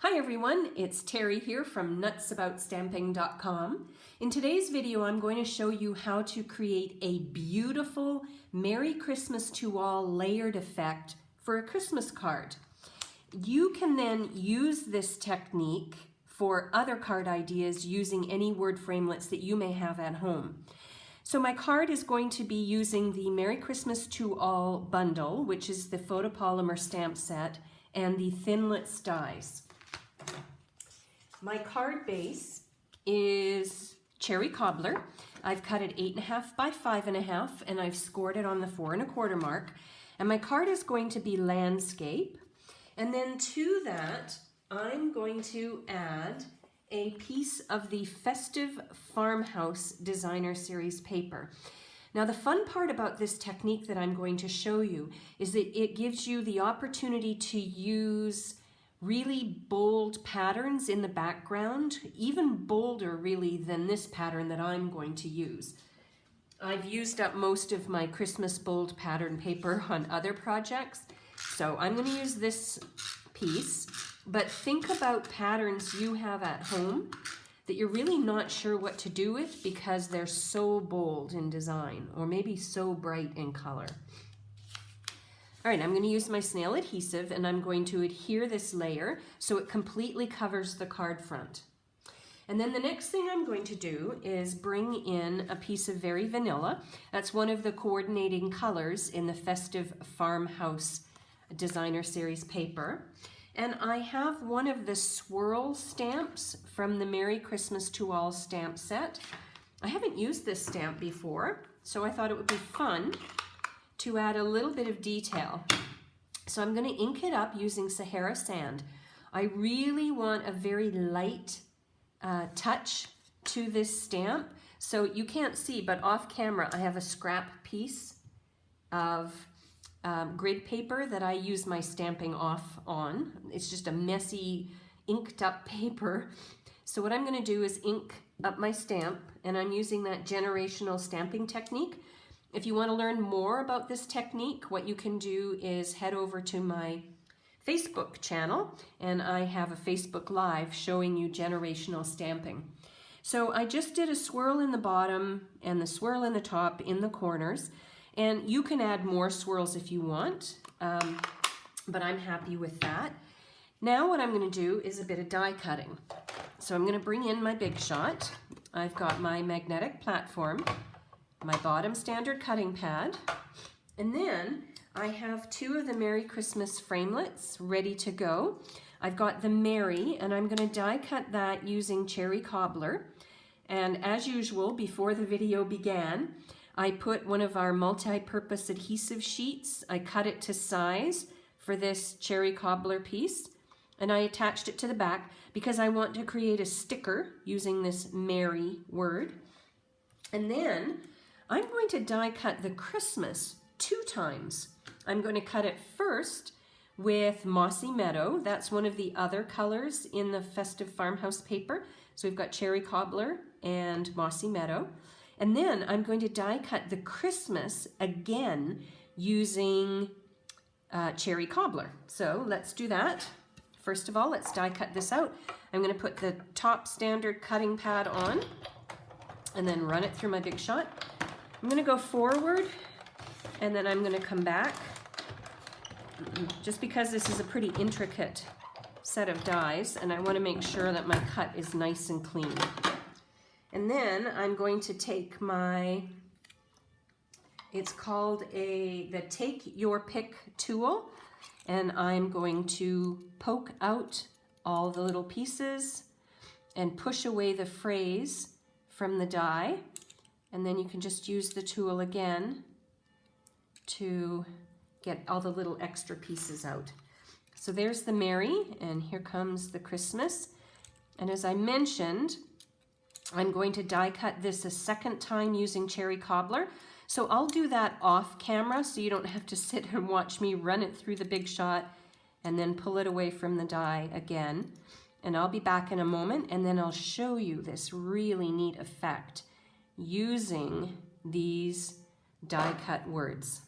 Hi everyone, it's Terry here from nutsaboutsstamping.com. In today's video I'm going to show you how to create a beautiful Merry Christmas to All layered effect for a Christmas card. You can then use this technique for other card ideas using any word framelits that you may have at home. So my card is going to be using the Merry Christmas to All bundle, which is the photopolymer stamp set and the thinlits dies. My card base is cherry cobbler. I've cut it 8.5 by 5.5 and I've scored it on the 4 1/4 mark. And my card is going to be landscape. And then to that, I'm going to add a piece of the Festive Farmhouse Designer Series paper. Now the fun part about this technique that I'm going to show you is that it gives you the opportunity to use really bold patterns in the background, even bolder really than this pattern that I'm going to use. I've used up most of my Christmas bold pattern paper on other projects, so I'm going to use this piece, but think about patterns you have at home that you're really not sure what to do with because they're so bold in design or maybe so bright in color. All right, I'm going to use my snail adhesive and I'm going to adhere this layer so it completely covers the card front. And then the next thing I'm going to do is bring in a piece of Very Vanilla. That's one of the coordinating colors in the Festive Farmhouse Designer Series paper. And I have one of the swirl stamps from the Merry Christmas to All stamp set. I haven't used this stamp before, so I thought it would be fun to add a little bit of detail. So I'm going to ink it up using Sahara sand. I really want a very light touch to this stamp. So you can't see, but off camera I have a scrap piece of grid paper that I use my stamping off on. It's just a messy inked up paper. So what I'm going to do is ink up my stamp, and I'm using that generational stamping technique. If you want to learn more about this technique, what you can do is head over to my Facebook channel, and I have a Facebook Live showing you generational stamping. So I just did a swirl in the bottom and the swirl in the top in the corners, and you can add more swirls if you want, but I'm happy with that. Now what I'm going to do is a bit of die cutting. So I'm going to bring in my Big Shot. I've got my magnetic platform, my bottom standard cutting pad, and then I have 2 of the Merry Christmas framelits ready to go. I've got the Merry, and I'm going to die cut that using cherry cobbler. And as usual, before the video began, I put one of our multi-purpose adhesive sheets. I cut it to size for this cherry cobbler piece, and I attached it to the back because I want to create a sticker using this Merry word. And then I'm going to die cut the Christmas 2 times. I'm going to cut it first with Mossy Meadow. That's one of the other colors in the Festive Farmhouse paper. So we've got cherry cobbler and Mossy Meadow. And then I'm going to die cut the Christmas again using cherry cobbler. So let's do that. First of all, let's die cut this out. I'm going to put the top standard cutting pad on and then run it through my Big Shot. I'm going to go forward and then I'm going to come back, just because this is a pretty intricate set of dies and I want to make sure that my cut is nice and clean. And then I'm going to take my, it's called the Take Your Pick tool, and I'm going to poke out all the little pieces and push away the frays from the die. And then you can just use the tool again to get all the little extra pieces out. So there's the Merry, and here comes the Christmas. And as I mentioned, I'm going to die cut this a second time using cherry cobbler. So I'll do that off camera so you don't have to sit and watch me run it through the Big Shot and then pull it away from the die again. And I'll be back in a moment, and then I'll show you this really neat effect using these die cut words.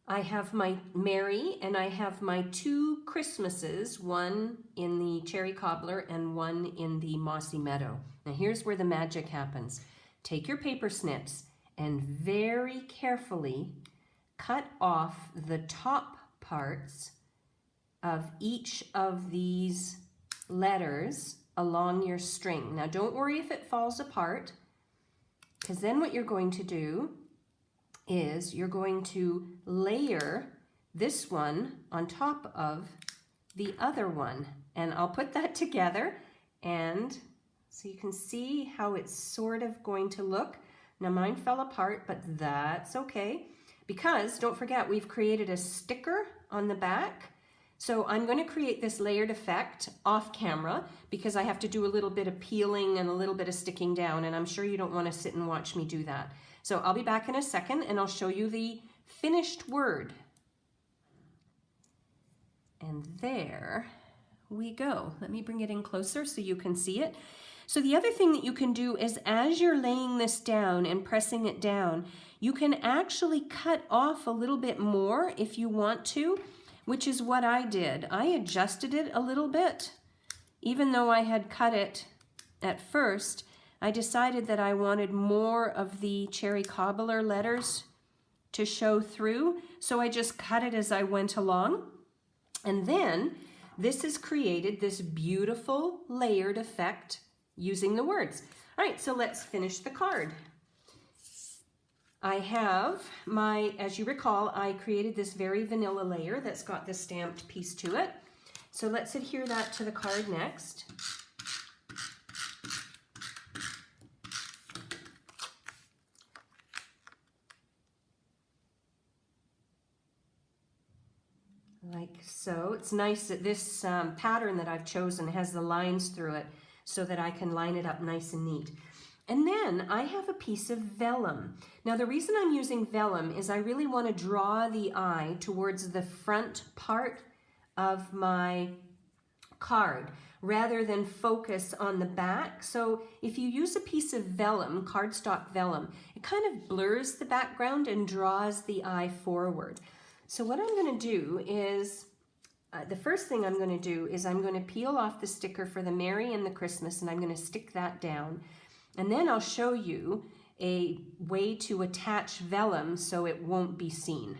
I have my Mary and I have my 2 Christmases, one in the Cherry Cobbler and one in the Mossy Meadow. Now here's where the magic happens. Take your paper snips and very carefully cut off the top parts of each of these letters along your string. Now don't worry if it falls apart, because then what you're going to do is you're going to layer this one on top of the other one. And I'll put that together, and so you can see how it's sort of going to look. Now mine fell apart, but that's okay, because don't forget we've created a sticker on the back. So I'm going to create this layered effect off camera because I have to do a little bit of peeling and a little bit of sticking down, and I'm sure you don't want to sit and watch me do that. So I'll be back in a second and I'll show you the finished word. And there we go. Let me bring it in closer so you can see it. So the other thing that you can do is, as you're laying this down and pressing it down, you can actually cut off a little bit more if you want to, which is what I did. I adjusted it a little bit. Even though I had cut it at first, I decided that I wanted more of the Cherry Cobbler letters to show through, so I just cut it as I went along. And then this has created this beautiful layered effect using the words. All right, so let's finish the card. I have my, as you recall, I created this very vanilla layer that's got this stamped piece to it. So let's adhere that to the card next. Like so. It's nice that this pattern that I've chosen has the lines through it so that I can line it up nice and neat. And then I have a piece of vellum. Now the reason I'm using vellum is I really want to draw the eye towards the front part of my card rather than focus on the back. So if you use a piece of vellum, cardstock vellum, it kind of blurs the background and draws the eye forward. So what I'm going to do is, the first thing I'm going to do is I'm going to peel off the sticker for the Merry and the Christmas, and I'm going to stick that down. And then I'll show you a way to attach vellum so it won't be seen.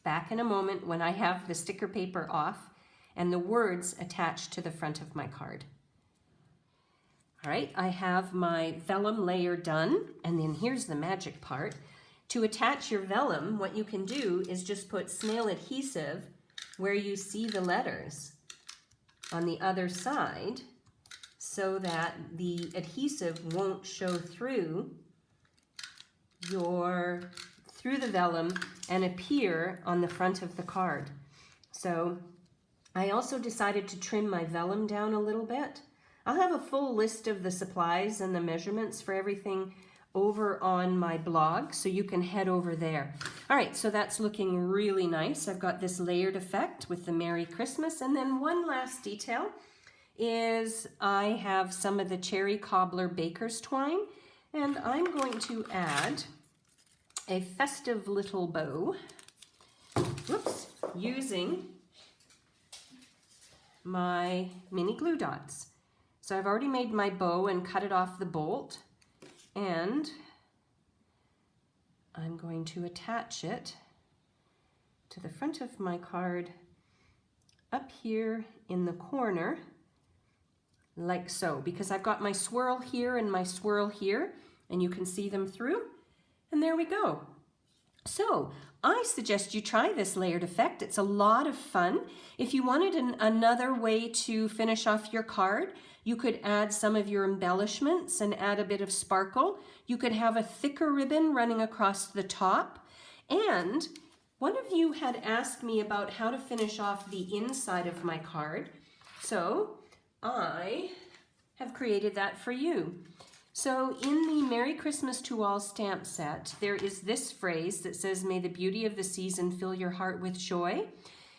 Back in a moment when I have the sticker paper off and the words attached to the front of my card. All right, I have my vellum layer done, and then here's the magic part. To attach your vellum, what you can do is just put snail adhesive where you see the letters on the other side so that the adhesive won't show through the vellum and appear on the front of the card. So I also decided to trim my vellum down a little bit. I'll have a full list of the supplies and the measurements for everything over on my blog, so you can head over there. All right, so that's looking really nice. I've got this layered effect with the Merry Christmas, and then one last detail is I have some of the Cherry Cobbler Baker's Twine, and I'm going to add a festive little bow, using my mini glue dots. So I've already made my bow and cut it off the bolt, and I'm going to attach it to the front of my card up here in the corner, like so, because I've got my swirl here and my swirl here, and you can see them through, and there we go. So I suggest you try this layered effect. It's a lot of fun. If you wanted another way to finish off your card, you could add some of your embellishments and add a bit of sparkle. You could have a thicker ribbon running across the top. And one of you had asked me about how to finish off the inside of my card. So I have created that for you. So in the Merry Christmas to All stamp set, there is this phrase that says, "May the beauty of the season fill your heart with joy."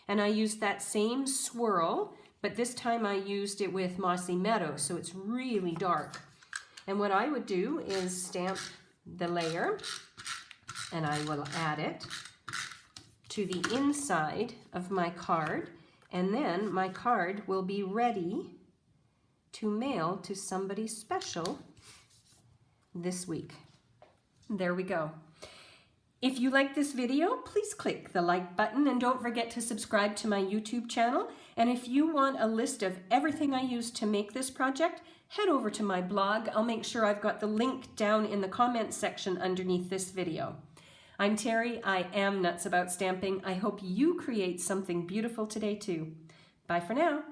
And I used that same swirl, but this time I used it with Mossy Meadow, so it's really dark. And what I would do is stamp the layer, and I will add it to the inside of my card, and then my card will be ready to mail to somebody special this week. There we go. If you like this video, please click the like button and don't forget to subscribe to my YouTube channel. And if you want a list of everything I used to make this project, head over to my blog. I'll make sure I've got the link down in the comments section underneath this video. I'm Terry. I am Nuts About Stamping. I hope you create something beautiful today too. Bye for now.